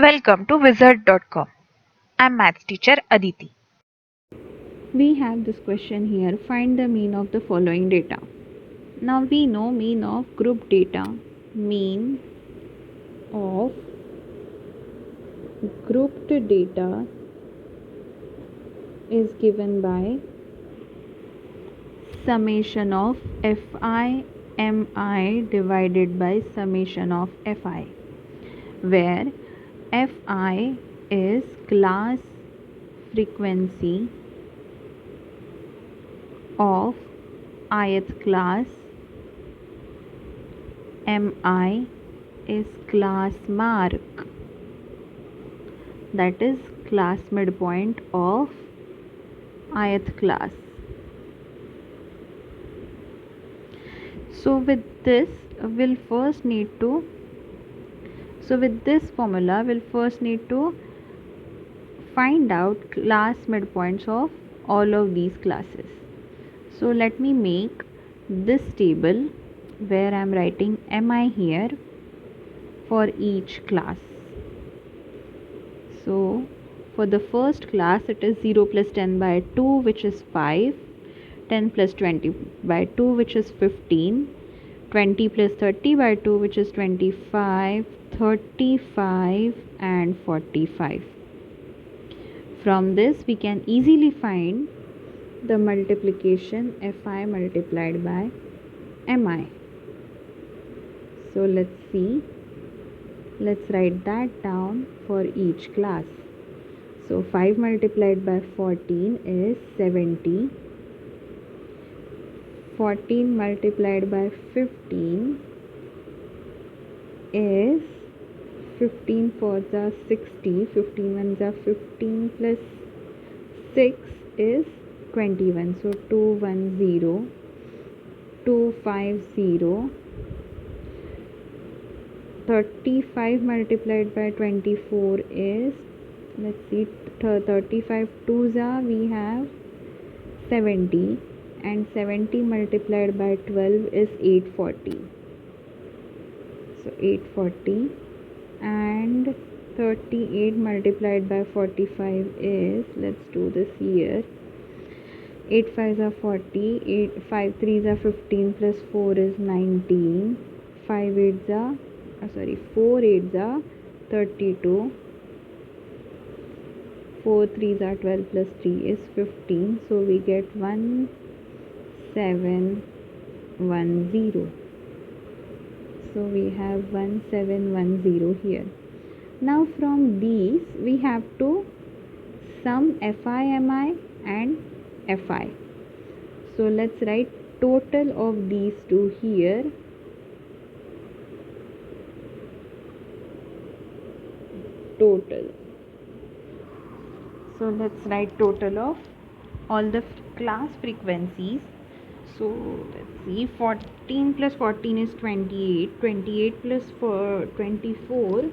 Welcome to Wizard.com. I'm maths teacher Aditi. We have this question here, find the mean of the following data. Now we know mean of group data. Mean of grouped data is given by summation of fi mi divided by summation of fi, where fi is class frequency of ith class, mi is class mark, that is class midpoint of ith class. So with this we'll first need to so with this formula we'll first need to find out class midpoints of all of these classes. So let me make this table where I'm writing mi here for each class. So for the first class it is 0 plus 10 by 2, which is 5, 10 plus 20 by 2, which is 15, 20 plus 30 by 2, which is 25, 35 and 45. From this we can easily find the multiplication fi multiplied by mi. So let's write that down for each class. So 5 multiplied by 14 is 70, 14 multiplied by 15 is 15 fours are 60, 15 ones are 15 plus 6 is 21. So 210, 250, 35 multiplied by 24 is, let's see, 35 twos are, we have 70, and 70 multiplied by 12 is 840. So 840, and 38 multiplied by 45 is, let's do this here, 8 fives are 40, 8 5 threes are 15 plus 4 is 19, 5 eights are 4 eights are 32, 4 threes are 12 plus 3 is 15. So we get 1710. So we have 1710 here. Now from these we have to sum fi mi and fi. So let's write total of these two here. Total. So let's write total of all the class frequencies. So let's see, 14 plus 14 is 28, 28 plus 24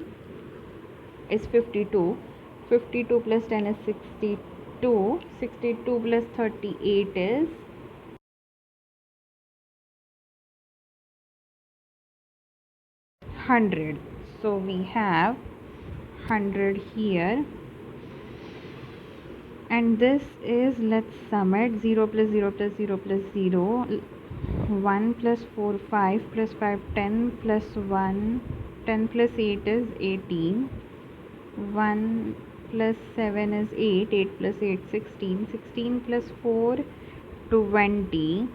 is 52, 52 plus 10 is 62, 62 plus 38 is 100. So we have 100 here, and this is, let's sum it, 0 plus 0 plus 0 plus 0, 1 plus 4 5 plus 5 10 plus 1 10 plus 8 is 18, 1 plus 7 is 8, 8 plus 8 16, 16 plus 4 20,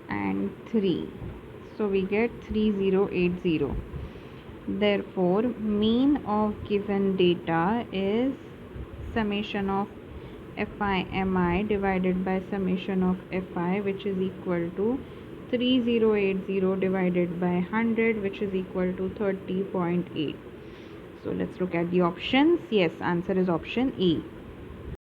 and 3. So we get 3080. Therefore mean of given data is summation of fi mi divided by summation of fi, which is equal to 3080 divided by 100, which is equal to 30.8. So let's look at the options. Yes, answer is option A.